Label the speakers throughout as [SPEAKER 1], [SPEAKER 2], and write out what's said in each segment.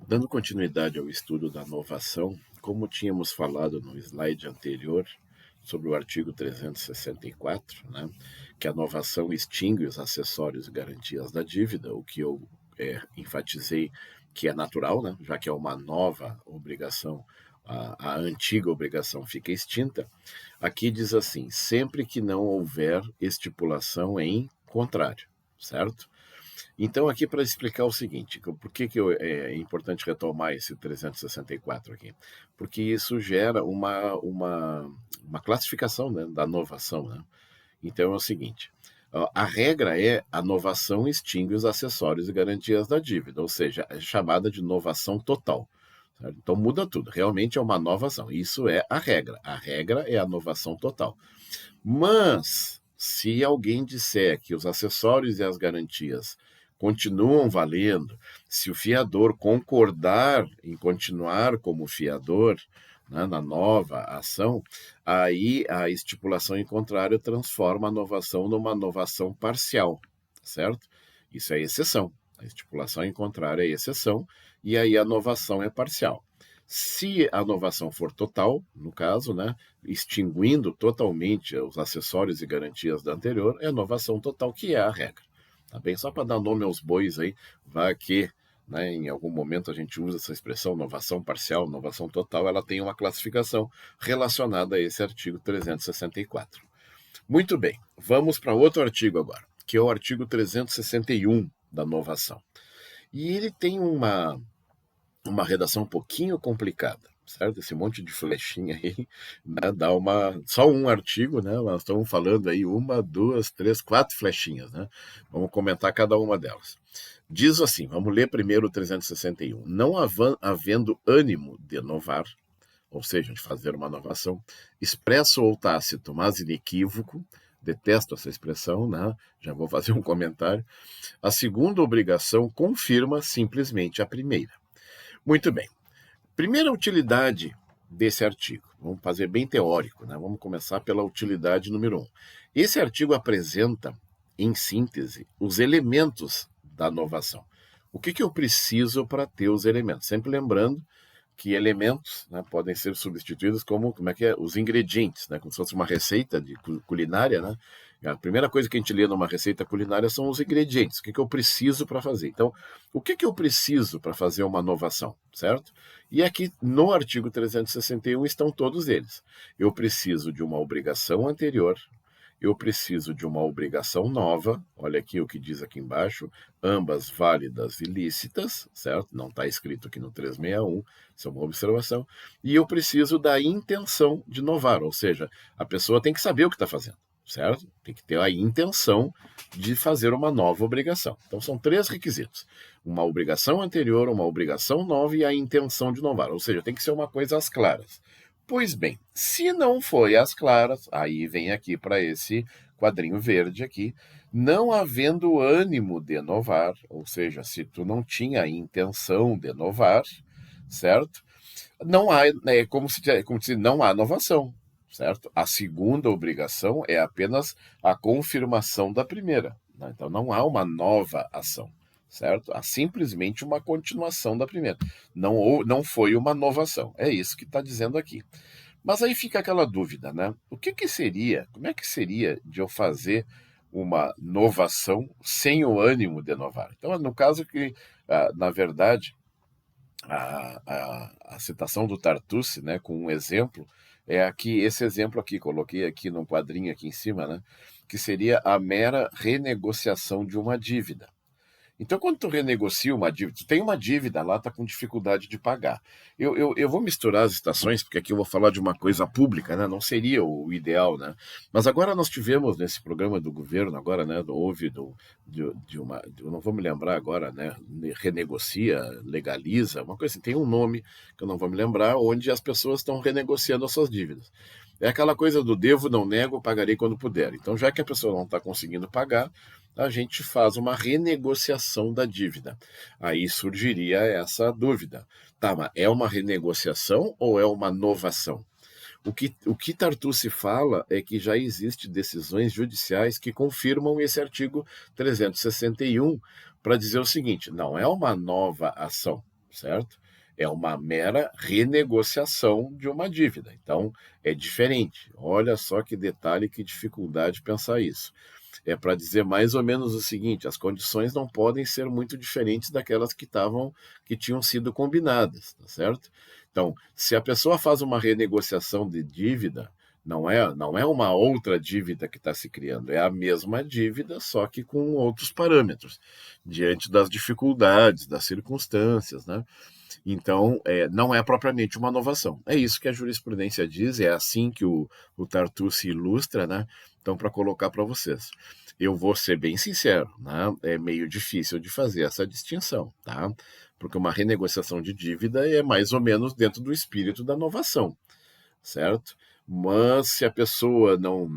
[SPEAKER 1] Dando continuidade ao estudo da novação, como tínhamos falado no slide anterior sobre o artigo 364, né, que a novação extingue os acessórios e garantias da dívida, o que eu enfatizei que é natural, né, já que é uma nova obrigação, a antiga obrigação fica extinta. Aqui diz assim: sempre que não houver estipulação em contrário, certo? Então, aqui para explicar o seguinte, por que é importante retomar esse 364 aqui? Porque isso gera uma classificação, né, da novação. Né? Então, é o seguinte, a regra é a novação extingue os acessórios e garantias da dívida, ou seja, é chamada de novação total. Certo? Então, muda tudo, realmente é uma novação. Isso é a regra. A regra é a novação total. Mas, se alguém disser que os acessórios e as garantias continuam valendo, se o fiador concordar em continuar como fiador, né, na nova ação, aí a estipulação em contrário transforma a novação numa novação parcial, certo? Isso é exceção. A estipulação em contrário é exceção, e aí a novação é parcial. Se a novação for total, no caso, né, extinguindo totalmente os acessórios e garantias da anterior, é a novação total, que é a regra. Tá bem? Só para dar nome aos bois aí, vai que, né, em algum momento a gente usa essa expressão novação parcial, novação total, ela tem uma classificação relacionada a esse artigo 364. Muito bem, vamos para outro artigo agora, que é o artigo 361 da novação. E ele tem uma redação um pouquinho complicada, certo? Esse monte de flechinha aí, né, dá só um artigo, né? Nós estamos falando aí uma, duas, três, quatro flechinhas, né? Vamos comentar cada uma delas. Diz assim, vamos ler primeiro o 361. Não havendo ânimo de inovar, ou seja, de fazer uma inovação, expresso ou tácito, mas inequívoco, detesto essa expressão, né? Já vou fazer um comentário. A segunda obrigação confirma simplesmente a primeira. Muito bem. Primeira utilidade desse artigo. Vamos fazer bem teórico, né? Vamos começar pela utilidade número 1. Esse artigo apresenta, em síntese, os elementos da inovação. O que eu preciso para ter os elementos? Sempre lembrando que elementos, né, podem ser substituídos como é que é? Os ingredientes, né? Como se fosse uma receita de culinária, né? A primeira coisa que a gente lê numa receita culinária são os ingredientes. O que eu preciso para fazer? Então, o que eu preciso para fazer uma inovação, certo? E aqui no artigo 361 estão todos eles. Eu preciso de uma obrigação anterior, eu preciso de uma obrigação nova, olha aqui o que diz aqui embaixo, ambas válidas e lícitas, certo? Não está escrito aqui no 361, isso é uma observação. E eu preciso da intenção de inovar, ou seja, a pessoa tem que saber o que está fazendo, certo? Tem que ter a intenção de fazer uma nova obrigação. Então são três requisitos: uma obrigação anterior, uma obrigação nova e a intenção de inovar, ou seja, tem que ser uma coisa às claras. Pois bem, se não foi às claras, aí vem aqui para esse quadrinho verde aqui, não havendo ânimo de inovar, ou seja, se tu não tinha a intenção de inovar, certo? Não há, é como se não há inovação, certo? A segunda obrigação é apenas a confirmação da primeira, né? Então não há uma nova ação, certo? Há simplesmente uma continuação da primeira. Não foi uma inovação. É isso que está dizendo aqui. Mas aí fica aquela dúvida, né? Como é que seria de eu fazer uma novação sem o ânimo de inovar? Então, no caso que, na verdade, a citação do Tartucci, né, com um exemplo, é aqui, esse exemplo aqui, coloquei aqui num quadrinho aqui em cima, né, que seria a mera renegociação de uma dívida. Então, quando tu renegocia uma dívida, tu tem uma dívida lá, tá com dificuldade de pagar. Eu vou misturar as estações, porque aqui eu vou falar de uma coisa pública, né? Não seria o ideal, né? Mas agora nós tivemos nesse programa do governo, agora, né? Houve de uma. Eu não vou me lembrar agora, né? Renegocia, legaliza, uma coisa assim, tem um nome que eu não vou me lembrar, onde as pessoas estão renegociando as suas dívidas. É aquela coisa do devo, não nego, pagarei quando puder. Então, já que a pessoa não está conseguindo pagar, a gente faz uma renegociação da dívida. Aí surgiria essa dúvida. Tá, mas é uma renegociação ou é uma novação? O que Tartucci fala é que já existem decisões judiciais que confirmam esse artigo 361 para dizer o seguinte: não é uma nova ação, certo? É uma mera renegociação de uma dívida. Então, é diferente. Olha só que detalhe, que dificuldade pensar isso. É para dizer mais ou menos o seguinte: as condições não podem ser muito diferentes daquelas que tinham sido combinadas, tá certo? Então, se a pessoa faz uma renegociação de dívida, não é uma outra dívida que está se criando, é a mesma dívida, só que com outros parâmetros, diante das dificuldades, das circunstâncias, né? Então, não é propriamente uma inovação. É isso que a jurisprudência diz, é assim que o Tartucci ilustra, né? Então, para colocar para vocês. Eu vou ser bem sincero, né? É meio difícil de fazer essa distinção, tá? Porque uma renegociação de dívida é mais ou menos dentro do espírito da inovação, certo? Mas se a pessoa não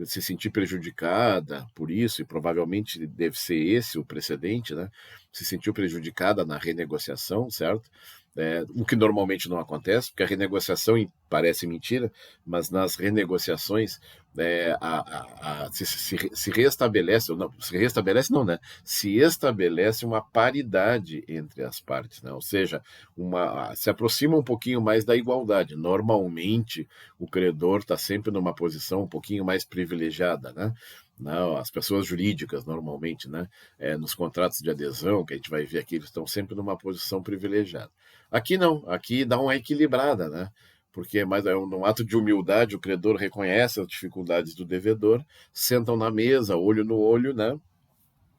[SPEAKER 1] se sentir prejudicada por isso, e provavelmente deve ser esse o precedente, né? Se sentiu prejudicada na renegociação, certo? O que normalmente não acontece, porque a renegociação parece mentira, mas nas renegociações se restabelece, não, se restabelece não, né? Se estabelece uma paridade entre as partes, né? Ou seja, se aproxima um pouquinho mais da igualdade. Normalmente, o credor está sempre numa posição um pouquinho mais privilegiada, né? Não, as pessoas jurídicas, normalmente, né? Nos contratos de adesão, que a gente vai ver aqui, eles estão sempre numa posição privilegiada. Aqui não, aqui dá uma equilibrada, né? Porque num ato de humildade, o credor reconhece as dificuldades do devedor, sentam na mesa, olho no olho, né?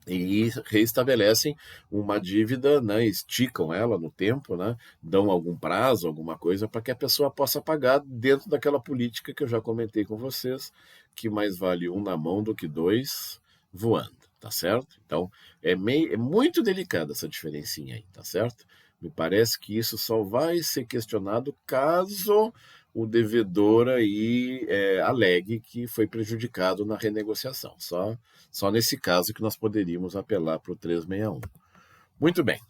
[SPEAKER 1] E reestabelecem uma dívida, né, esticam ela no tempo, né, dão algum prazo, alguma coisa, para que a pessoa possa pagar dentro daquela política que eu já comentei com vocês, que mais vale um na mão do que dois voando, tá certo? Então, é muito delicada essa diferencinha aí, tá certo? Me parece que isso só vai ser questionado caso o devedor aí alegue que foi prejudicado na renegociação. Só nesse caso que nós poderíamos apelar para o 361. Muito bem.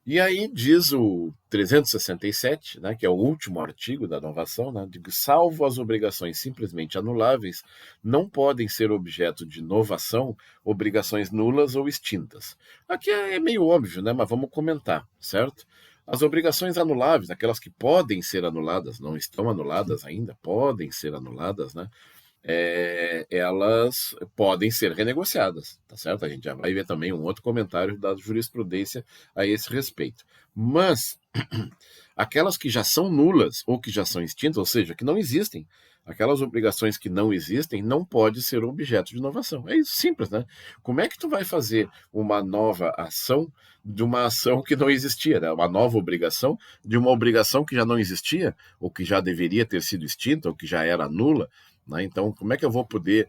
[SPEAKER 1] E aí diz o 367, né, que é o último artigo da inovação, né, de que, salvo as obrigações simplesmente anuláveis, não podem ser objeto de inovação obrigações nulas ou extintas. Aqui é meio óbvio, né, mas vamos comentar, certo? As obrigações anuláveis, aquelas que podem ser anuladas, não estão anuladas ainda, podem ser anuladas, né? Elas podem ser renegociadas, tá certo? A gente já vai ver também um outro comentário da jurisprudência a esse respeito. Mas aquelas que já são nulas ou que já são extintas, ou seja, que não existem, aquelas obrigações que não existem, não pode ser objeto de inovação. É isso, simples, né? Como é que tu vai fazer uma nova ação de uma ação que não existia, né? Uma nova obrigação de uma obrigação que já não existia, ou que já deveria ter sido extinta, ou que já era nula, né? Então, como é que eu vou poder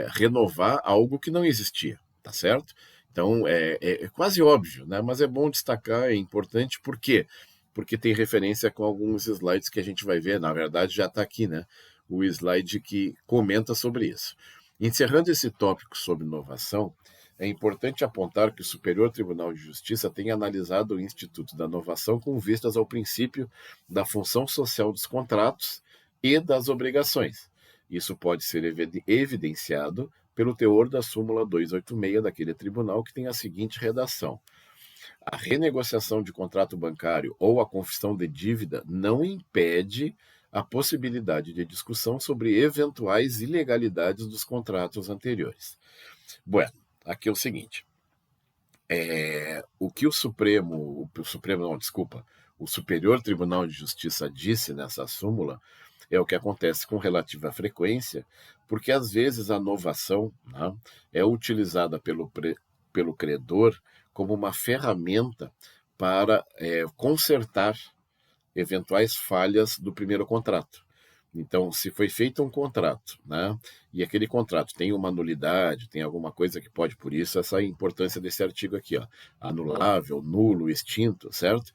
[SPEAKER 1] renovar algo que não existia, tá certo? Então, é quase óbvio, né? Mas é bom destacar, é importante, por quê? Porque tem referência com alguns slides que a gente vai ver, na verdade já está aqui, né? O slide que comenta sobre isso. Encerrando esse tópico sobre inovação, é importante apontar que o Superior Tribunal de Justiça tem analisado o Instituto da Inovação com vistas ao princípio da função social dos contratos e das obrigações. Isso pode ser evidenciado pelo teor da súmula 286 daquele tribunal, que tem a seguinte redação: a renegociação de contrato bancário ou a confissão de dívida não impede a possibilidade de discussão sobre eventuais ilegalidades dos contratos anteriores. Bueno, aqui é o seguinte: o que o Superior Tribunal de Justiça disse nessa súmula é o que acontece com relativa frequência, porque às vezes a novação, né, é utilizada pelo credor como uma ferramenta para consertar eventuais falhas do primeiro contrato. Então, se foi feito um contrato, né, e aquele contrato tem uma nulidade, tem alguma coisa que pode, por isso, essa importância desse artigo aqui, ó, anulável, nulo, extinto, certo?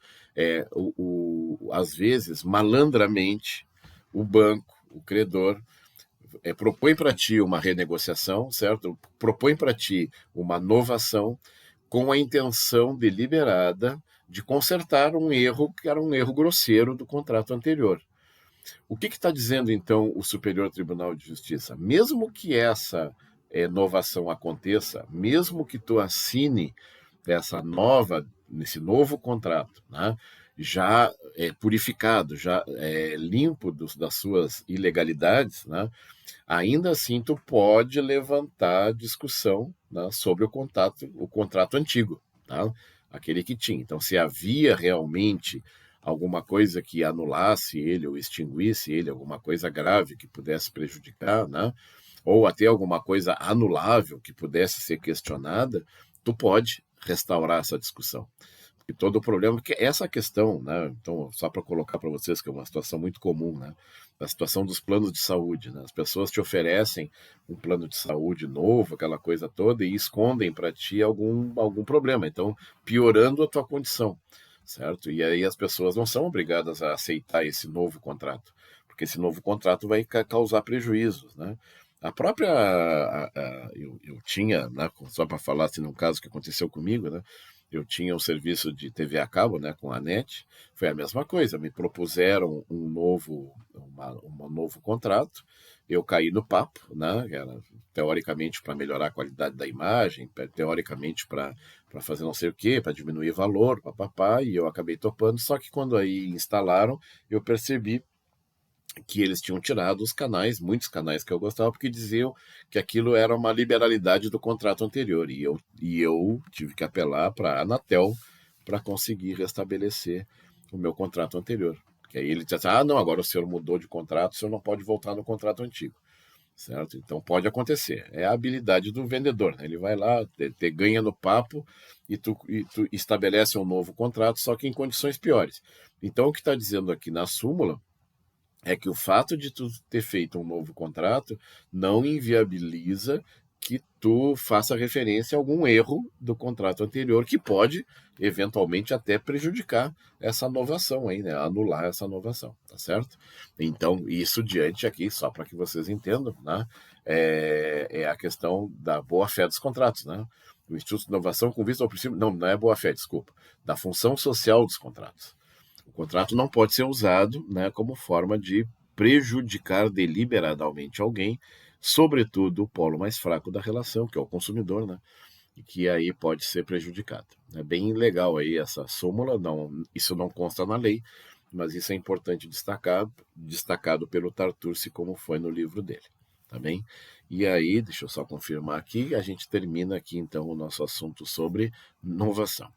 [SPEAKER 1] Às vezes, malandramente, o banco, o credor, propõe para ti uma renegociação, certo? Propõe para ti uma novação com a intenção deliberada de consertar um erro que era um erro grosseiro do contrato anterior. O que está dizendo, então, o Superior Tribunal de Justiça? Mesmo que essa novação aconteça, mesmo que tu assine essa nova nesse novo contrato, né, já purificado, já limpo das suas ilegalidades, né, ainda assim tu pode levantar discussão, né, sobre o contrato antigo, tá? Aquele que tinha. Então, se havia realmente alguma coisa que anulasse ele ou extinguisse ele, alguma coisa grave que pudesse prejudicar, né? Ou até alguma coisa anulável que pudesse ser questionada, tu pode restaurar essa discussão. E todo o problema, que essa questão, né? Então, só para colocar para vocês que é uma situação muito comum, né? A situação dos planos de saúde, né? As pessoas te oferecem um plano de saúde novo, aquela coisa toda, e escondem para ti algum problema. Então, piorando a tua condição, certo? E aí as pessoas não são obrigadas a aceitar esse novo contrato, porque esse novo contrato vai causar prejuízos, né? A própria. Eu tinha, né, só para falar assim, num caso que aconteceu comigo, né? Eu tinha um serviço de TV a cabo, né, com a NET, foi a mesma coisa, me propuseram um novo contrato, eu caí no papo, né, era teoricamente para melhorar a qualidade da imagem, teoricamente para fazer não sei o quê, para diminuir valor, papapá, e eu acabei topando, só que quando aí instalaram, eu percebi que eles tinham tirado os canais, muitos canais que eu gostava, porque diziam que aquilo era uma liberalidade do contrato anterior. E eu tive que apelar para a Anatel para conseguir restabelecer o meu contrato anterior. Porque aí ele disse assim, não, agora o senhor mudou de contrato, o senhor não pode voltar no contrato antigo. Certo? Então pode acontecer. É a habilidade do vendedor. Né? Ele vai lá, te ganha no papo e tu estabelece um novo contrato, só que em condições piores. Então o que está dizendo aqui na súmula é que o fato de tu ter feito um novo contrato não inviabiliza que tu faça referência a algum erro do contrato anterior que pode, eventualmente, até prejudicar essa novação aí, né? Anular essa novação, tá certo? Então, isso diante aqui, só para que vocês entendam, né? É a questão da boa-fé dos contratos, né? O Instituto de Inovação com vista ao princípio, não é boa-fé, desculpa, da função social dos contratos. O contrato não pode ser usado, né, como forma de prejudicar deliberadamente alguém, sobretudo o polo mais fraco da relação, que é o consumidor, né, e que aí pode ser prejudicado. É bem legal aí essa súmula, não, isso não consta na lei, mas isso é importante destacar, destacado pelo Tartucci, como foi no livro dele, tá bem? E aí, deixa eu só confirmar aqui, a gente termina aqui então o nosso assunto sobre inovação.